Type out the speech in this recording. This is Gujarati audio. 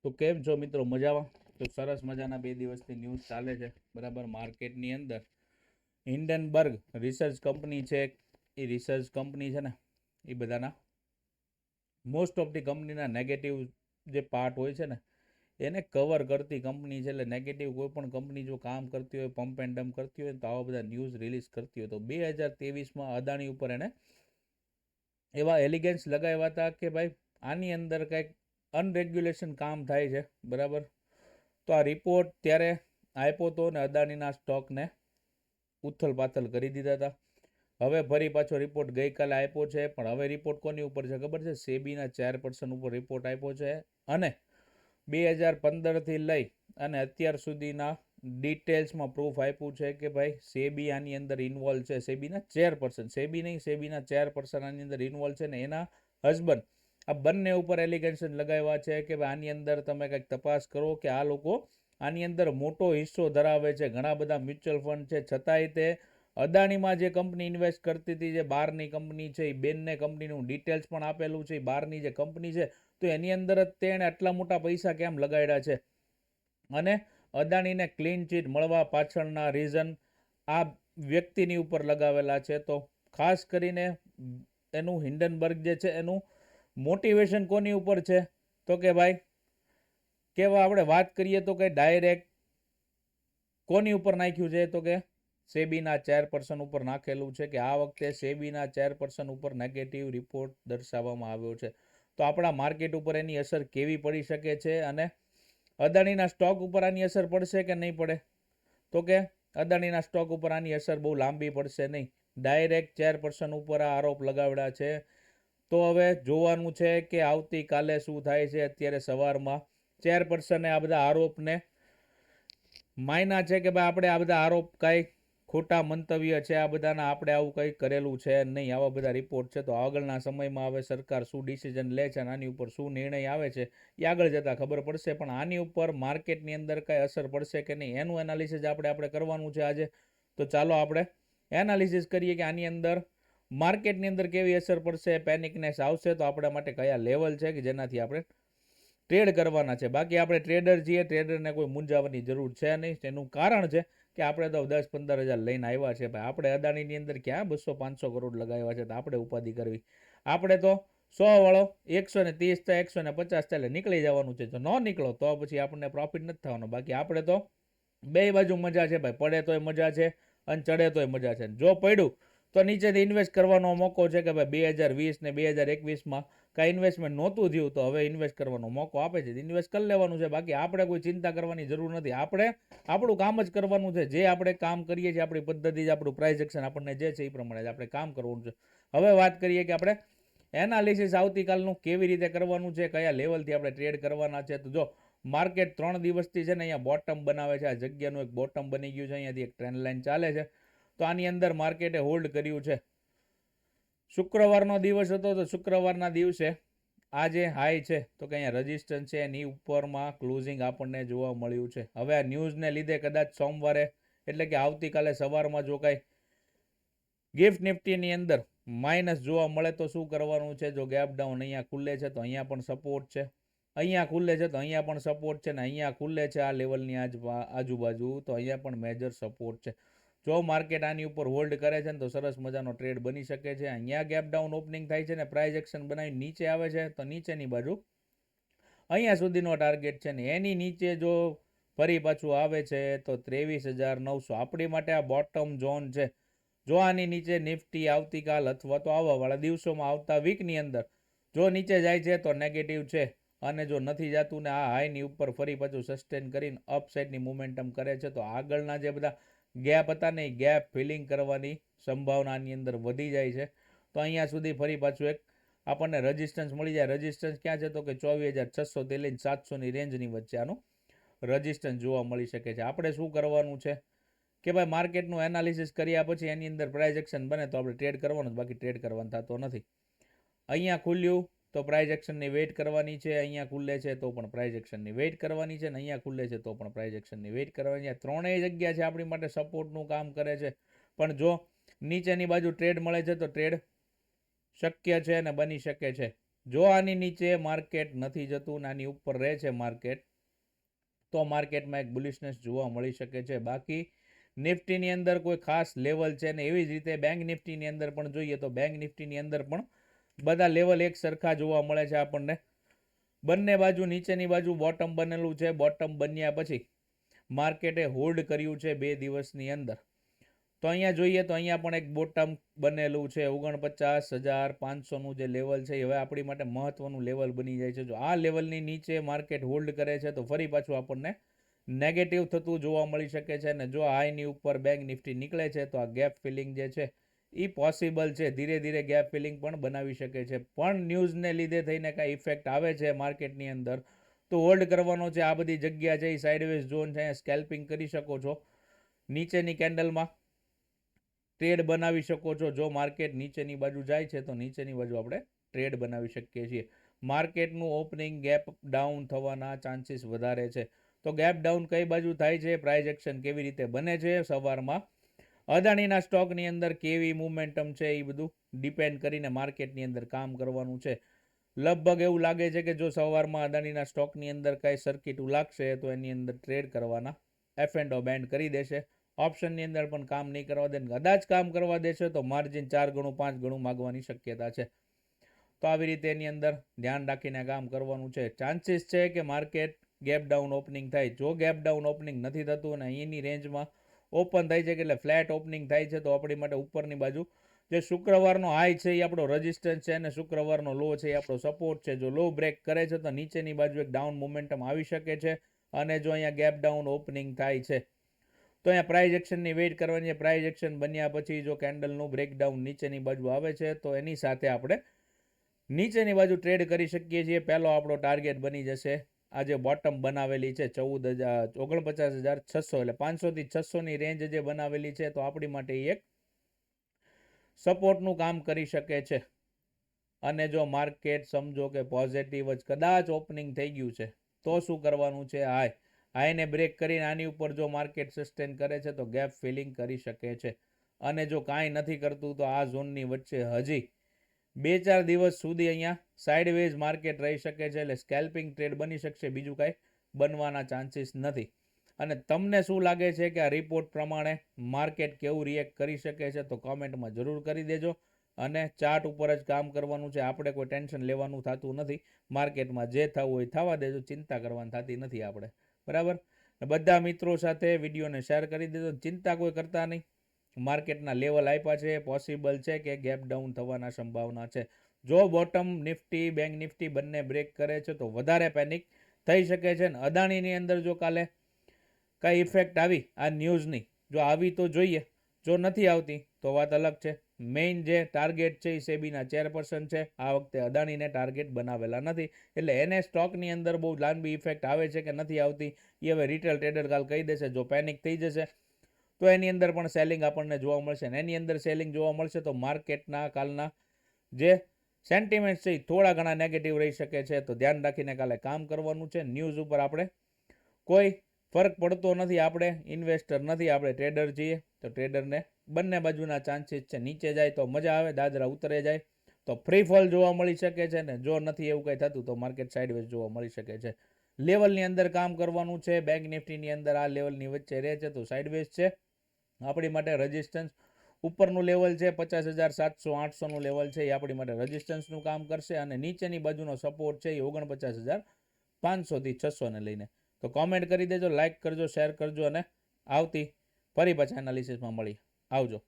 તો કેમ છો મિત્રો? મજામાં? તો સરસ મજાના 2 દિવસથી ન્યૂઝ ચાલે છે બરાબર. માર્કેટની અંદર હિન્ડનબર્ગ રિસર્ચ કંપની છે, એ રિસર્ચ કંપની છે ને એ બધાના મોસ્ટ ઓફ ધી કંપનીના નેગેટિવ જે પાર્ટ હોય છે ને એને કવર કરતી કંપની છે. એટલે નેગેટિવ કોઈ પણ કંપની જો કામ કરતી હોય, પંપ એન્ડ ડમ્પ કરતી હોય તો આવા બધા ન્યૂઝ રિલીઝ કરતી હોય. તો 2023માં અદાણી ઉપર એને એવા એલિગેન્સ લગાવ્યા હતા કે ભાઈ આની અંદર કંઈક અનરેગ્યુલેશન કામ થાય છે બરાબર. તો આ રિપોર્ટ ત્યારે આપ્યો હતો ને અદાણીના સ્ટોકને ઉથલ પાથલ કરી દીધા હતા. હવે ફરી પાછો રિપોર્ટ ગઈકાલે આપ્યો છે, પણ હવે રિપોર્ટ કોની ઉપર છે ખબર છે? સેબીના ચેરપર્સન ઉપર રિપોર્ટ આપ્યો છે અને 2015થી લઈ અને અત્યાર સુધીના ડિટેલ્સમાં પ્રૂફ આપ્યું છે કે ભાઈ સેબી આની અંદર ઇન્વોલ્વ છે. સેબીના ચેરપર્સન, સેબી નહીં, સેબીના ચેરપર્સન આની અંદર ઇન્વોલ્વ છે ને એના હસબન્ડ, આ બંને ઉપર એલિગેશન લગાવ્યા છે કે ભાઈ આની અંદર તમે કંઈક તપાસ કરો કે આ લોકો આની અંદર મોટો હિસ્સો ધરાવે છે. ઘણા બધા મ્યુચ્યુઅલ ફંડ છે, છતાંય તે અદાણીમાં જે કંપની ઇન્વેસ્ટ કરતી હતી, જે બહારની કંપની છે, એ બેનને કંપનીનું ડિટેલ્સ પણ આપેલું છે. બહારની જે કંપની છે તો એની અંદર જ તેણે આટલા મોટા પૈસા કેમ લગાડ્યા છે? અને અદાણીને ક્લીન ચીટ મળવા પાછળના રીઝન આ વ્યક્તિની ઉપર લગાવેલા છે. તો ખાસ કરીને એનું હિન્ડનબર્ગ જે છે એનું મોટિવેશન કોની ઉપર છે? તો કે ભાઈ કેવા આપણે વાત કરીએ તો કે ડાયરેક્ટ કોની ઉપર નાખ્યું છે? તો કે સેબીના ચેરપર્સન ઉપર નાખેલું છે કે આ વખતે સેબીના ચેરપર્સન ઉપર નેગેટિવ રિપોર્ટ દર્શાવવામાં આવ્યો છે. તો આપણા માર્કેટ ઉપર એની અસર કેવી પડી શકે છે અને અદાણીના સ્ટોક ઉપર આની અસર પડશે કે નહીં પડે? તો કે અદાણીના સ્ટોક ઉપર આની અસર બહુ લાંબી પડશે નહીં. ડાયરેક્ટ ચેરપર્સન ઉપર આ આરોપ લગાવડા છે. તો હવે જોવાનું છે કે આવતીકાલે શું થાય છે. અત્યારે સવારમાં ચેરપર્સને આ બધા આરોપને માયના છે કે ભાઈ આપણે આ બધા આરોપ કાંઈ ખોટા મંતવ્ય છે, આ બધાના આપણે આવું કંઈ કરેલું છે નહીં, આવા બધા રિપોર્ટ છે. તો આગળના સમયમાં હવે સરકાર શું ડિસિઝન લે છે અને આની ઉપર શું નિર્ણય આવે છે એ આગળ જતાં ખબર પડશે. પણ આની ઉપર માર્કેટની અંદર કાંઈ અસર પડશે કે નહીં એનું એનાલિસિસ આપણે કરવાનું છે આજે. તો ચાલો આપણે એનાલિસિસ કરીએ કે આની અંદર માર્કેટની અંદર કેવી અસર પડશે, પેનિકનેસ આવશે તો આપણા માટે કયા લેવલ છે કે જેનાથી આપણે ટ્રેડ કરવાના છે. બાકી આપણે ટ્રેડર છીએ, ટ્રેડરને કોઈ મૂંઝાવાની જરૂર છે નહીં. તેનું કારણ છે કે આપણે તો 10-15 હજાર લઈને આવ્યા છે ભાઈ. આપણે અદાણીની અંદર ક્યાં 200-500 કરોડ લગાવ્યા છે? તો આપણે ઉપાધિ કરવી. આપણે તો 100 વાળો 130 થાય, 150 થાય એટલે નીકળી જવાનું છે. જો ન નીકળો તો પછી આપણને પ્રોફિટ નથી થવાનો. બાકી આપણે તો બે બાજુ મજા છે ભાઈ. પડે તોય મજા છે અને ચડે તોય મજા છે. જો પડ્યું તો નીચેથી ઇન્વેસ્ટ કરવાનો મોકો છે કે ભાઈ 2020 ને 2021માં કાંઈ ઇન્વેસ્ટમેન્ટ નહોતું થયું તો હવે ઇન્વેસ્ટ કરવાનો મોકો આપે છે, ઇન્વેસ્ટ કરી લેવાનું છે. બાકી આપણે કોઈ ચિંતા કરવાની જરૂર નથી. આપણે આપણું કામ જ કરવાનું છે. જે આપણે કામ કરીએ છીએ, આપણી પદ્ધતિ, આપણું પ્રાઇસ એક્શન આપણને જે છે એ પ્રમાણે જ આપણે કામ કરવાનું છે. હવે વાત કરીએ કે આપણે એનાલિસિસ આવતીકાલનું કેવી રીતે કરવાનું છે, કયા લેવલથી આપણે ટ્રેડ કરવાના છે. તો જો માર્કેટ 3 દિવસથી છે ને અહીંયા બોટમ બનાવે છે. આ જગ્યાનું એક બોટમ બની ગયું છે, અહીંયાથી એક ટ્રેન્ડ લાઇન ચાલે છે. તો આની અંદર માર્કેટે હોલ્ડ કર્યું છે. શુક્રવારનો દિવસ હતો તો શુક્રવારના દિવસે આ જે હાઈ છે તો કે અહીંયા રેઝિસ્ટન્સ છે એની ઉપરમાં ક્લોઝિંગ આપણને જોવા મળ્યું છે. હવે આ ન્યૂઝને લીધે કદાચ સોમવારે એટલે કે આવતીકાલે સવારમાં જો કાંઈ ગિફ્ટ નિફ્ટીની અંદર માઇનસ જોવા મળે તો શું કરવાનું છે? જો ગેપ ડાઉન અહીંયા ખુલ્લે છે તો અહીંયા પણ સપોર્ટ છે, અહીંયા ખુલ્લે છે તો અહીંયા પણ સપોર્ટ છે, ને અહીંયા ખુલ્લે છે આ લેવલની આજુબાજુ તો અહીંયા પણ મેજર સપોર્ટ છે. જો માર્કેટ આની ઉપર હોલ્ડ કરે છે ને તો સરસ મજાનો ટ્રેડ બની શકે છે. અહીંયા ગેપ ડાઉન ઓપનિંગ થાય છે ને પ્રાઇસ એક્શન બનાવી નીચે આવે છે તો નીચેની બાજુ અહીંયા સુધીનો ટાર્ગેટ છે ને એની નીચે જો ફરી પાછું આવે છે તો 23,900 આપણી માટે આ બોટમ ઝોન છે. જો આની નીચે નિફ્ટી આવતીકાલ અથવા તો આવવાવાળા દિવસોમાં આવતા વીકની અંદર જો નીચે જાય છે તો નેગેટિવ છે, અને જો નથી જતું ને આ હાઈની ઉપર ફરી પાછું સસ્ટેન કરીને અપસાઇડની મોમેન્ટમ કરે છે તો આગળના જે બધા ગેપ હતા ને એ ગેપ ફિલિંગ કરવાની સંભાવનાની અંદર વધી જાય છે. તો અહીંયા સુધી ફરી પાછું એક આપણને રેઝિસ્ટન્સ મળી જાય. રેઝિસ્ટન્સ ક્યાં છે? તો કે 24,600થી લઈને 700ની રેન્જની વચ્ચે આનું રેઝિસ્ટન્સ જોવા મળી શકે છે. આપણે શું કરવાનું છે કે ભાઈ માર્કેટનું એનાલિસિસ કર્યા પછી એની અંદર પ્રાઇસ એક્શન બને તો આપણે ટ્રેડ કરવાનું, બાકી ટ્રેડ કરવાનું થતો નથી. અહીંયા ખુલ્યું તો પ્રાઇસ એક્શનની વેઇટ કરવાની છે, અહીંયા ખુલ્લે છે તો પણ પ્રાઇસ એક્શનની વેઇટ કરવાની છે, ને અહીંયા ખુલ્લે છે તો પણ પ્રાઇસ એક્શનની વેઇટ કરવાની છે. ત્રણેય જગ્યા છે આપણી માટે સપોર્ટનું કામ કરે છે. પણ જો નીચેની બાજુ ટ્રેડ મળે છે તો ટ્રેડ શક્ય છે અને બની શકે છે. જો આની નીચે માર્કેટ નથી જતું ને આની ઉપર રહે છે માર્કેટ, તો માર્કેટમાં એક બુલિશનેસ જોવા મળી શકે છે. બાકી નિફ્ટીની અંદર કોઈ ખાસ લેવલ છે ને એવી જ રીતે બેંક નિફ્ટીની અંદર પણ જોઈએ તો બેંક નિફ્ટીની અંદર પણ બધા લેવલ એક સરખા જોવા મળે છે આપણને. બંને બાજુ નીચેની બાજુ બોટમ બનેલું છે. બોટમ બન્યા પછી માર્કેટે હોલ્ડ કર્યું છે 2 દિવસની અંદર. તો અહીંયા જોઈએ તો અહીંયા પણ એક બોટમ બનેલું છે 49,500નું જે લેવલ છે એ હવે આપણી માટે મહત્વનું લેવલ બની જાય છે. જો આ લેવલની નીચે માર્કેટ હોલ્ડ કરે છે તો ફરી પાછું આપણને નેગેટિવ થતું જોવા મળી શકે છે. અને જો હાઈની ઉપર બેંક નિફ્ટી નીકળે છે તો આ ગેપ ફિલિંગ જે છે એ પોસિબલ છે. ધીરે ધીરે ગેપ ફિલિંગ પણ બનાવી શકે છે. પણ ન્યૂઝને લીધે થઈને કાંઈ ઇફેક્ટ આવે છે માર્કેટની અંદર તો હોલ્ડ કરવાનો છે. આ બધી જગ્યા છે એ સાઇડવેઝ ઝોન છે, સ્કેલ્પિંગ કરી શકો છો. નીચેની કેન્ડલમાં ટ્રેડ બનાવી શકો છો. જો માર્કેટ નીચેની બાજુ જાય છે તો નીચેની બાજુ આપણે ટ્રેડ બનાવી શકીએ છીએ. માર્કેટનું ઓપનિંગ ગેપ ડાઉન થવાના ચાન્સીસ વધારે છે. તો ગેપ ડાઉન કઈ બાજુ થાય છે, પ્રાઇસ એક્શન કેવી રીતે બને છે સવારમાં, અદાણીના સ્ટોકની અંદર કેવી મુમેન્ટમ છે, એ બધું ડિપેન્ડ કરીને માર્કેટની અંદર કામ કરવાનું છે. લગભગ એવું લાગે છે કે જો સવારમાં અદાણીના સ્ટોકની અંદર કાંઈ સર્કિટું લાગશે તો એની અંદર ટ્રેડ કરવાના એફ એન્ડ ઓ બેન્ડ કરી દેશે. ઓપ્શનની અંદર પણ કામ નહીં કરવા દે, કદાચ કામ કરવા દેશે તો માર્જિન 4 ગણું 5 ગણું માગવાની શક્યતા છે. તો આવી રીતે એની અંદર ધ્યાન રાખીને કામ કરવાનું છે. ચાન્સીસ છે કે માર્કેટ ગેપ ડાઉન ઓપનિંગ થાય. જો ગેપ ડાઉન ઓપનિંગ નથી થતું અને અહીંની રેન્જમાં ઓપન થાય છે કે એટલે ફ્લેટ ઓપનિંગ થાય છે તો આપણી માટે ઉપરની બાજુ જે શુક્રવારનો હાઈ છે એ આપણો રેઝિસ્ટન્સ છે અને શુક્રવારનો લો છે એ આપણો સપોર્ટ છે. જો લો બ્રેક કરે છે તો નીચેની બાજુ એક ડાઉન મોમેન્ટમ આવી શકે છે. અને જો અહીંયા ગેપ ડાઉન ઓપનિંગ થાય છે તો અહીંયા પ્રાઇસ એક્શનની વેઇટ કરવાની છે. પ્રાઇસ એક્શન બન્યા પછી જો કેન્ડલનું બ્રેકડાઉન નીચેની બાજુ આવે છે તો એની સાથે આપણે નીચેની બાજુ ટ્રેડ કરી શકીએ છીએ. પહેલો આપણો ટાર્ગેટ બની જશે આ જે બોટમ બનાવેલી છે 49,600 એટલે 500 થી 600ની રેન્જ જે બનાવેલી છે તો આપણી માટે એક સપોર્ટનું કામ કરી શકે છે. અને જો માર્કેટ સમજો કે પોઝિટિવ જ કદાચ ઓપનિંગ થઈ ગયું છે તો શું કરવાનું છે, હાઈને બ્રેક કરીને આની ઉપર જો માર્કેટ સસ્ટેન કરે છે તો ગેપ ફિલિંગ કરી શકે છે. અને જો કાંઈ નથી કરતું તો આ ઝોનની વચ્ચે હજી 2-4 દિવસ સુધી અહીંયા સાઇડવેઝ માર્કેટ રહી શકે છે. એટલે સ્કેલ્પિંગ ટ્રેડ બની શકશે, બીજું કાંઈ બનવાના ચાન્સીસ નથી. અને તમને શું લાગે છે કે આ રિપોર્ટ પ્રમાણે માર્કેટ કેવું રિએક્ટ કરી શકે છે તો કોમેન્ટમાં જરૂર કરી દેજો. અને ચાર્ટ ઉપર જ કામ કરવાનું છે. આપણે કોઈ ટેન્શન લેવાનું થતું નથી. માર્કેટમાં જે થવું હોય થવા દેજો, ચિંતા કરવાની થતી નથી આપણે. બરાબર, બધા મિત્રો સાથે વિડીયોને શેર કરી દેજો. ચિંતા કોઈ કરતા નહીં. માર્કેટના લેવલ આપ્યા છે, પોસિબલ છે કે ગેપ ડાઉન થવાના સંભાવના છે. જો બોટમ નિફ્ટી બેંક નિફ્ટી બંને બ્રેક કરે છે તો વધારે પેનિક થઈ શકે છે. ને અદાણીની અંદર જો કાલે કઈ ઇફેક્ટ આવી આ ન્યૂઝની, જો આવી તો જોઈએ, જો નથી આવતી તો વાત અલગ છે. મેઇન જે ટાર્ગેટ છે એ સેબીના ચેરપર્સન છે. આ વખતે અદાણીને ટાર્ગેટ બનાવેલા નથી. એટલે એને સ્ટોકની અંદર બહુ લાંબી ઇફેક્ટ આવે છે કે નથી આવતી એ હવે રિટેલ ટ્રેડર કાલ કહી દેશે. જો પેનિક થઈ જશે તો એની અંદર પણ સેલિંગ આપણને જોવા મળશે. ને એની અંદર સેલિંગ જોવા મળશે તો માર્કેટના કાલના જે સેન્ટિમેન્ટ છે એ થોડા ઘણા નેગેટિવ રહી શકે છે. તો ધ્યાન રાખીને કાલે કામ કરવાનું છે. ન્યૂઝ ઉપર આપણે કોઈ ફરક પડતો નથી. આપણે ઇન્વેસ્ટર નથી, આપણે ટ્રેડર છીએ. તો ટ્રેડરને બંને બાજુના ચાન્સીસ છે. નીચે જાય તો મજા આવે, દાદરા ઉતરે જાય તો ફ્રી ફોલ જોવા મળી શકે છે. ને જો નથી એવું કંઈ થતું તો માર્કેટ સાઇડવેઝ જોવા મળી શકે છે. લેવલની અંદર કામ કરવાનું છે. બેંક નિફ્ટીની અંદર આ લેવલની વચ્ચે રહે છે તો સાઇડવેઝ છે. આપણી માટે રેઝિસ્ટન્સ ઉપરનું લેવલ છે 50,700-800નું લેવલ છે એ આપણી માટે રેઝિસ્ટન્સનું કામ કરશે. અને નીચેની બાજુનો સપોર્ટ છે એ 49,500થી 600ને લઈને. તો કોમેન્ટ કરી દેજો, લાઇક કરજો, શેર કરજો અને આવતી ફરી પાછા એનાલિસિસમાં મળીએ. આવજો.